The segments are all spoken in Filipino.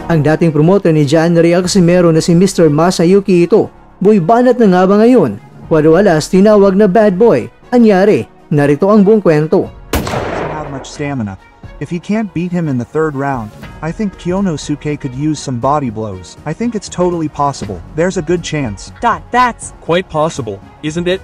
Ang dating promoter ni January Al Casimero na si Mr. Masayuki Ito, boy banat na nga ba ngayon? Wadawalas tinawag na bad boy. Anyari, narito ang buong kwento. Doesn't have much stamina. If he can't beat him in the third round, I think Kyonosuke could use some body blows. I think it's totally possible. There's a good chance. That's Quite possible, isn't it?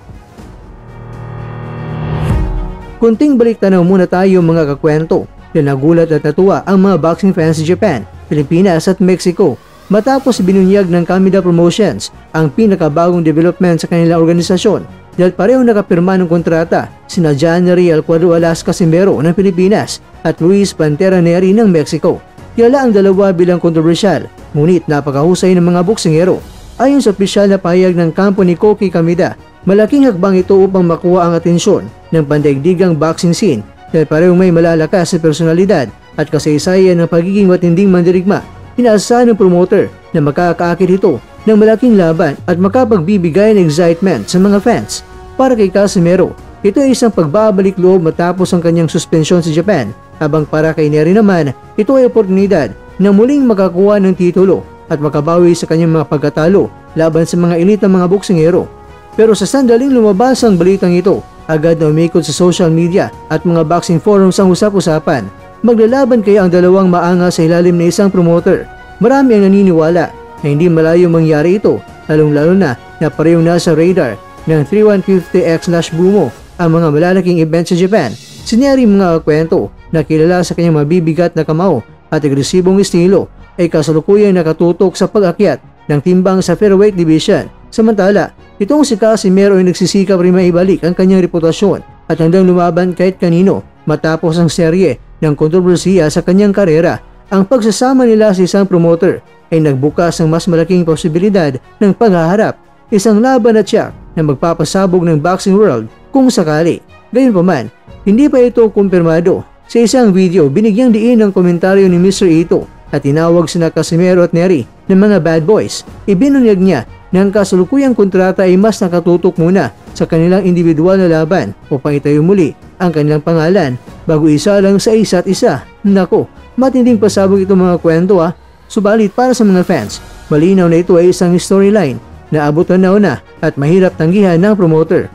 Kunting balik tanaw muna tayo mga kakwento. Nagulat at natuwa ang mga boxing fans sa Japan, Pilipinas at Mexico matapos binunyag ng Kamida Promotions ang pinakabagong development sa kanilang organisasyon dahil parehong nakapirma ng kontrata sina January Alcuadro Alas Casimero ng Pilipinas at Luis Pantera Neri ng Mexico. Kilala ang dalawa bilang kontrobersyal ngunit napakahusay ng mga boksingero. Ayon sa opisyal na pahayag ng kampo ni Koki Kamida, malaking hakbang ito upang makuha ang atensyon ng pandaigdigang boxing scene dahil parehong may malalakas sa personalidad at kasaysayan ng pagiging matinding mandirigma. Inaasahan ng promoter na makakaakit ito ng malaking laban at makapagbibigay ng excitement sa mga fans. Para kay Casimero, ito ay isang pagbabalik loob matapos ang kanyang suspensyon sa Japan, habang para kay Neri naman, ito ay oportunidad na muling makakuha ng titulo at makabawi sa kanyang mga pagkatalo laban sa mga elite ng mga boksingero. Pero sa sandaling lumabas ang balitang ito, agad na umikot sa social media at mga boxing forums ang usap-usapan. Maglalaban kaya ang dalawang maangas sa ilalim na isang promoter? Marami ang naniniwala na hindi malayo mangyari ito, lalong-lalo na parehong nasa radar ng 3150X/Bumo ang mga malalaking event sa Japan. Sinari mga kwento na kilala sa kanyang mabibigat na kamao at agresibong estilo ay kasalukuyang nakatutok sa pag-akyat ng timbang sa featherweight division. Samantala, itong si Casimero ay nagsisikap rin maibalik ang kanyang reputasyon at handang lumaban kahit kanino matapos ang serye ng kontrobersiya sa kanyang karera. Ang pagsasama nila sa isang promoter ay nagbukas ng mas malaking posibilidad ng paghaharap, isang laban at tiyak na magpapasabog ng boxing world kung sakali. Gayunpaman, hindi pa ito kumpirmado. Sa isang video, binigyang diin ang komentaryo ni Mr. Ito at tinawag sina Casimero at Neri ng mga bad boys. Ibinunyag niya na ang kasalukuyang kontrata ay mas nakatutok muna sa kanilang individual na laban upang itayo muli ang kanilang pangalan bago isa lang sa isa't isa. Nako, matinding pasabog itong mga kwento ha. Subalit para sa mga fans, malinaw na ito ay isang storyline na abot na at mahirap tanggihan ng promoter.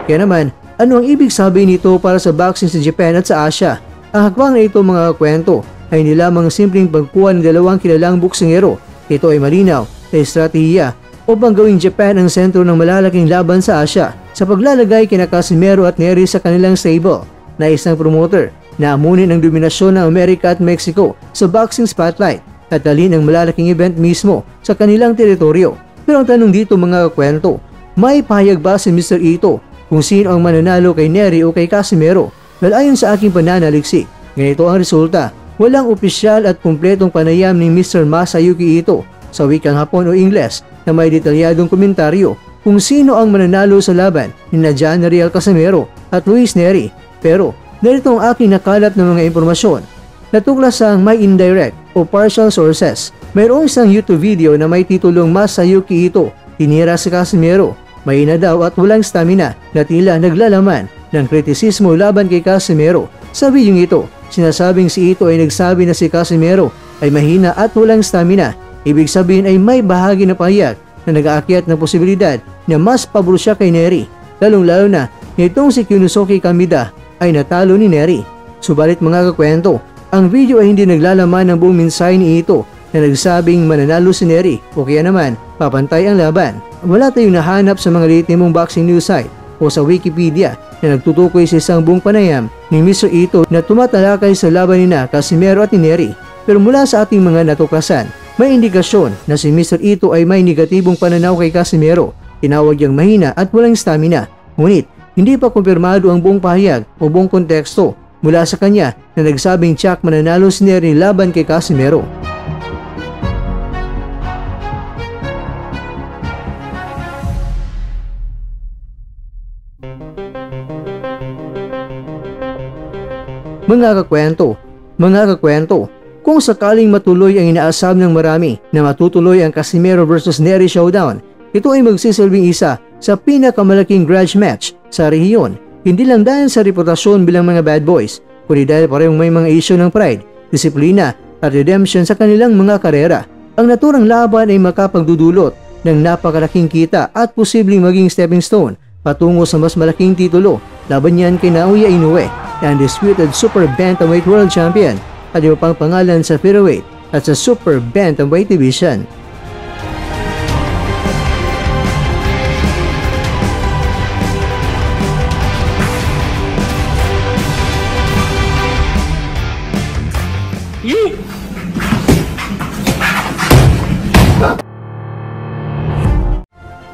Kaya naman, ano ang ibig sabihin nito para sa boxing sa Japan at sa Asia? Ang hakbang na ito mga kwento ay hindi lamang simpleng pagkuha ng dalawang kilalang boksingero. Ito ay malinaw na estratehiya upang gawing Japan ang sentro ng malalaking laban sa Asia sa paglalagay kina Casimero at Neri sa kanilang stable na isang promoter na amunin ang dominasyon ng Amerika at Mexico sa boxing spotlight at dalhin ang malalaking event mismo sa kanilang teritoryo. Pero ang tanong dito mga kwento, may pahayag ba si Mr. Ito kung sino ang mananalo kay Neri o kay Casimero? Well, ayon sa aking pananaliksik, ganito ang resulta. Walang opisyal at kumpletong panayam ni Mr. Masayuki Ito sa wikang Hapon o Ingles na may detalyadong komentaryo kung sino ang mananalo sa laban ni January Al Casimero at Luis Neri. Pero narito ang aking nakalap ng mga impormasyon. Natuklas ang may indirect o partial sources. Mayroong isang YouTube video na may titulong Masayuki Ito, tinira si Casimero. Mahina daw at walang stamina na tila naglalaman ng kritisismo laban kay Casimero. Sa video ito, sinasabing si Ito ay nagsabi na si Casimero ay mahina at walang stamina. Ibig sabihin ay may bahagi na pahayag na nag-aakyat ng posibilidad na mas pabor siya kay Neri. Lalong-lalo na nitong si Kyonosuke Kamida ay natalo ni Neri. Subalit mga kakwento, ang video ay hindi naglalaman ng buong mensahe ni Ito na nagsabing mananalo si Neri o kaya naman papantay ang laban. Wala tayong nahanap sa mga lehitimong boxing news site o sa Wikipedia na nagtutukoy sa isang buong panayam ni Mr. Ito na tumatalakay sa laban ni Casimero at ni Neri. Pero mula sa ating mga natuklasan, may indikasyon na si Mr. Ito ay may negatibong pananaw kay Casimero. Tinawag niyang mahina at walang stamina. Ngunit, hindi pa kumpirmado ang buong pahayag o buong konteksto mula sa kanya na nagsabing tiyak mananalo si Neri laban kay Casimero. Mga kakwento, kung sakaling matuloy ang inaasam ng marami na matutuloy ang Casimero vs Neri showdown, ito ay magsisilbing isa sa pinakamalaking grudge match sa rehiyon. Hindi lang dahil sa reputasyon bilang mga bad boys, kundi dahil parehong may mga isyu ng pride, disiplina at redemption sa kanilang mga karera. Ang naturang laban ay makapagdudulot ng napakalaking kita at posibleng maging stepping stone patungo sa mas malaking titulo. Laban niyan kay Naoya Inoue, na undisputed Super Bantamweight World Champion at iba pang pangalan sa featherweight at sa Super Bantamweight Division.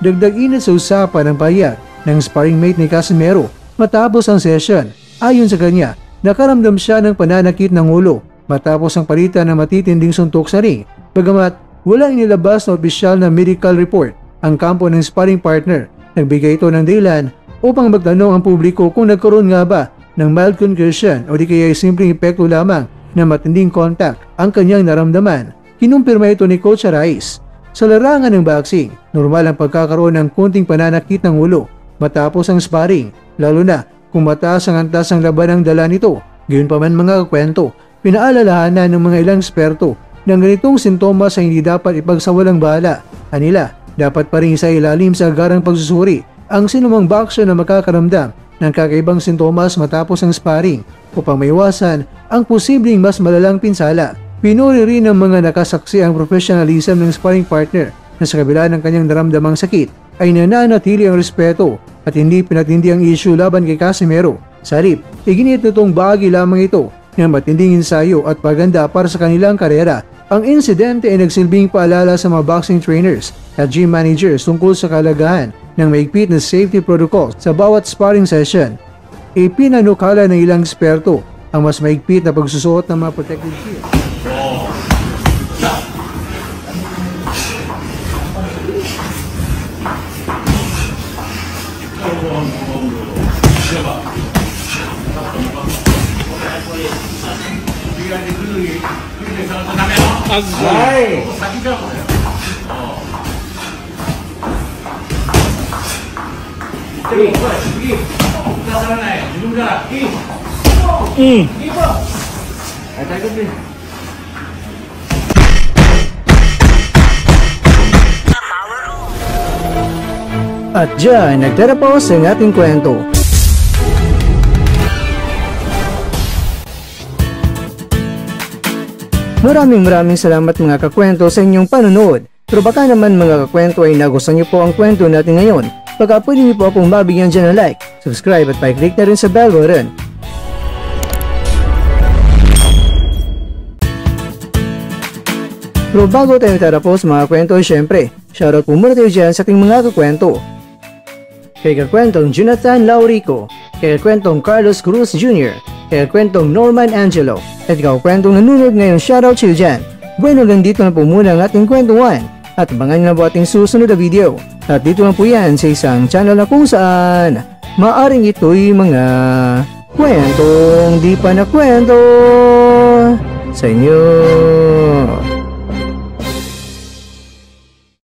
Dagdag init sa usapan ng payag ng sparring mate ni Casimero matapos ang session. Ayon sa kanya, nakaramdam siya ng pananakit ng ulo matapos ang palitan ng matitinding suntok sa ring. Bagamat walang inilabas na opisyal na medical report, ang kampo ng sparring partner nagbigay ito ng dahilan upang magtanong ang publiko kung nagkaroon nga ba ng mild concussion o di kaya simpleng epekto lamang na matinding contact ang kanyang naramdaman. Kinumpirma ito ni Coach Araiz. Sa larangan ng boxing, normal ang pagkakaroon ng kunting pananakit ng ulo matapos ang sparring, lalo na kung mataas ang antas ang laban ng dala nito. Gayunpaman mga kakwento, pinaalalahanan ng mga ilang eksperto na ganitong sintomas ay hindi dapat ipagsawalang bala. Anila, dapat pa rin isa ilalim sa agarang pagsusuri ang sinumang boxer na makakaramdam ng kakaibang sintomas matapos ang sparring upang maiwasan ang posibleng mas malalang pinsala. Pinuri rin ng mga nakasaksi ang professionalism ng sparring partner na sa kabila ng kanyang naramdamang sakit ay nananatili ang respeto at hindi pinatindi ang issue laban kay Casimero. Sa halip, iginit nitong bahagi lamang ito ng matinding ensayo at paganda para sa kanilang karera. Ang insidente ay nagsilbing paalala sa mga boxing trainers at gym managers tungkol sa kalagahan ng maigpit na safety protocols sa bawat sparring session. Ipinanukala ng ilang eksperto ang mas maigpit na pagsusuot ng mga protective gear. At dyan, nagtatapos ang ating kwento. Maraming salamat mga kakwento sa inyong panonood. Pero baka naman mga kakwento ay nagustuhan niyo po ang kwento natin ngayon. Baka pwede niyo po akong mabigyan dyan ng like, subscribe at pa-click na rin sa bell button. Pero bago tayo tatapos mga kwento, syempre, shoutout po muna tayo dyan sa ating mga kakwento. Kay kakwentong Jonathan Laurico, kay kakwentong Carlos Cruz Jr., kay kakwentong Norman Angelo, at kakwentong nanonood ngayon, shoutout sa iyo dyan. Bueno, dito na po muna ang ating kwentuhan at abangan nyo na po ating susunod na video. At dito na po yan sa isang channel na kung saan maaring ito'y mga kwentong di pa na kwento sa inyo.